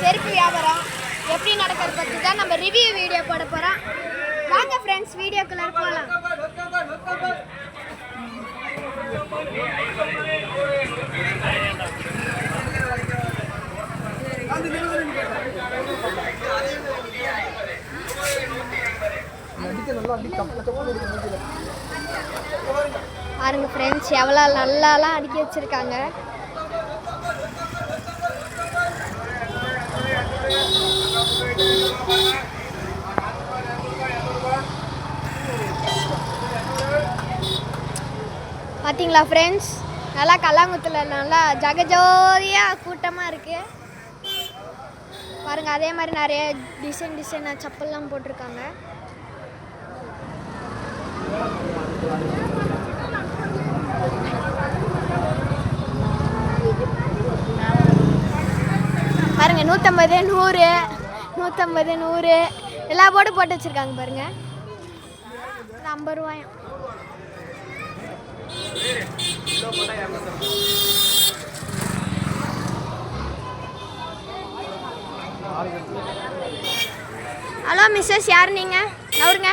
செருப்பு வியாபாரம் எப்படி நடக்கிறது பற்றி தான் நம்ம ரிவ்யூ வீடியோ போட போகிறோம். வாங்க ஃப்ரெண்ட்ஸ், வீடியோக்குள்ளே போகலாம். பாருங்க ஃப்ரெண்ட்ஸ், எவ்வளோ நல்லாலாம் அடுக்கி வச்சிருக்காங்க. பார்த்தீங்களா ஃப்ரெண்ட்ஸ், நல்லா கல்லாங்குத்தில் நல்லா ஜகஜோதியாக கூட்டமாக இருக்குது பாருங்கள். அதே மாதிரி நிறைய டிசைனாக செப்பல்லாம் போட்டிருக்காங்க. பாருங்கள், 150, 100, 150, 100 எல்லா போர்டும் போட்டு வச்சுருக்காங்க பாருங்கள். 50 ரூபாயும். ஹலோ மிஸ்ஸஸ், யார் நீங்கள்? நவருங்க.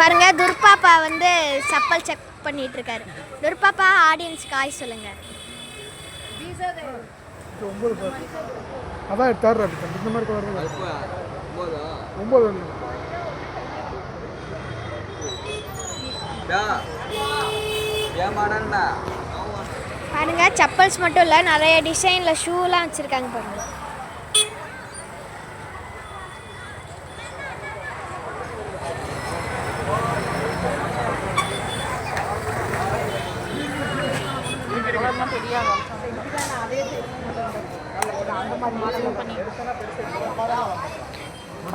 பாருங்க, துர்பாப்பா வந்து செப்பல் செக் பண்ணிட்டு இருக்காரு. துர்பாப்பா, ஆடியன்ஸ்க்கு ஹாய் சொல்லுங்க. அதான் எடுத்தாரு இந்த மாதிரி பாருங்க, செப்பல்ஸ் மட்டும் இல்லை, நிறைய டிசைனில் ஷூலாம் வச்சுருக்காங்க பாருங்க.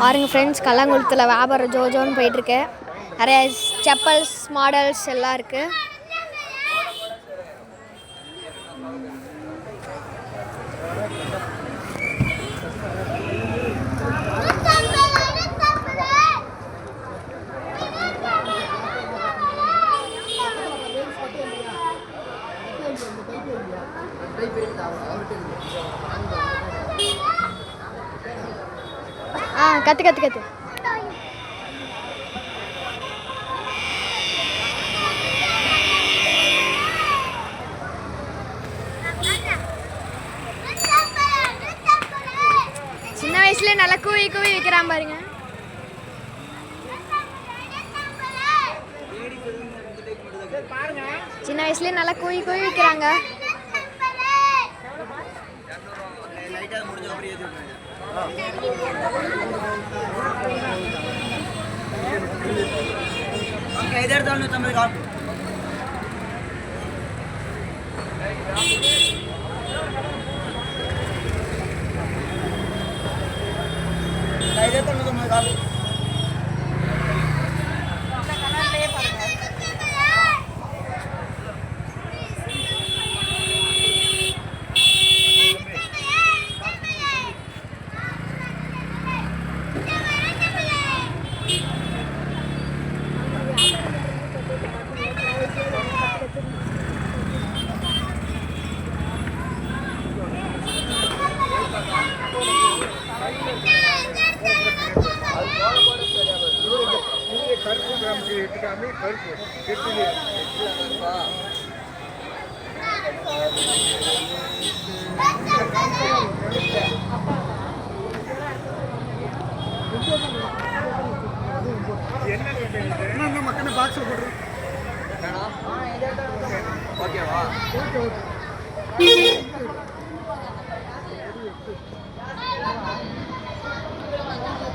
பாருங்க ஃப்ரெண்ட்ஸ், கல்லாங்குளத்தில் வியாபாரம் ஜோஜோன்னு போயிட்டுருக்கு. நிறைய செப்பல்ஸ் மாடல்ஸ் எல்லாம் இருக்குது. கத்து சின்ன வயசுல நல்லா கூவி விற்கிறான் பாருங்க. சின்ன வயசுல நல்லா கூவி விற்கிறாங்க.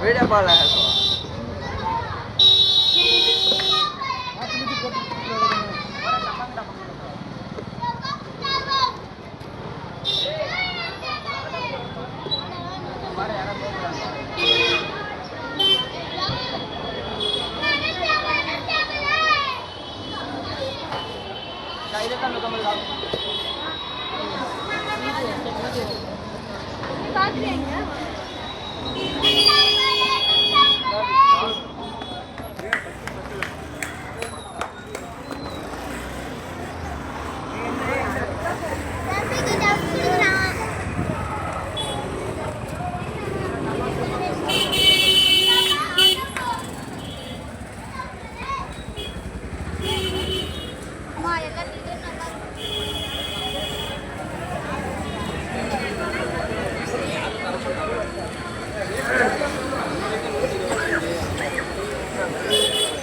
வீடியோ பால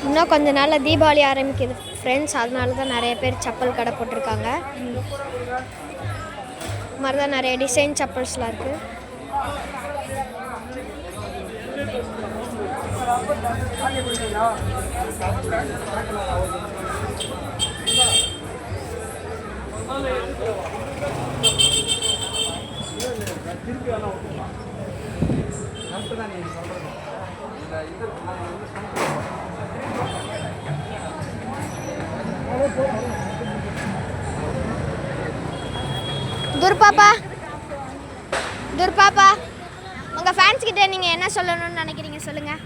இன்னும் கொஞ்ச நாளில் தீபாவளி ஆரம்பிக்குது ஃப்ரெண்ட்ஸ். அதனால தான் நிறைய பேர் செப்பல் கடை போட்டிருக்காங்க. மாதிரி தான் நிறைய டிசைன் செப்பல்ஸ்லாம் இருக்குது. துர்பாப்பா உங்கள் ஃபேன்ஸ் கிட்ட நீங்கள் என்ன சொல்லணும்னு நினைக்கிறீங்க சொல்லுங்கள்.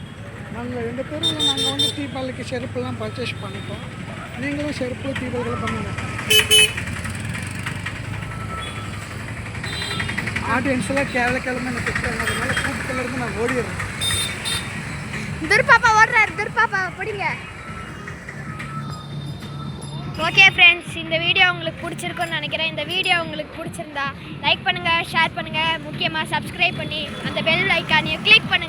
நாங்கள் 2 பேரும் நாங்கள் வந்து தீபாவளிக்கு செருப்புலாம் பர்ச்சேஸ் பண்ணிப்போம். நீங்களும் செருப்பு தீபாவளிகள் பண்ணுங்க. ஆடியன்ஸ் எல்லாம் கேவலக்கிழமை எனக்கு அதனால கூட்டத்துலேருந்து நான் ஓடிடுறேன். துர்பாப்பா ஓடுறாரு. துர்பாப்பா பிடிங்க. ஓகே ஃப்ரெண்ட்ஸ், இந்த வீடியோ உங்களுக்கு பிடிச்சிருக்குன்னு நினைக்கிறேன். இந்த வீடியோ உங்களுக்கு பிடிச்சிருந்தா லைக் பண்ணுங்கள், ஷேர் பண்ணுங்கள், முக்கியமாக சப்ஸ்கிரைப் பண்ணி அந்த பெல் ஐக்கானையும் கிளிக் பண்ணுங்கள்.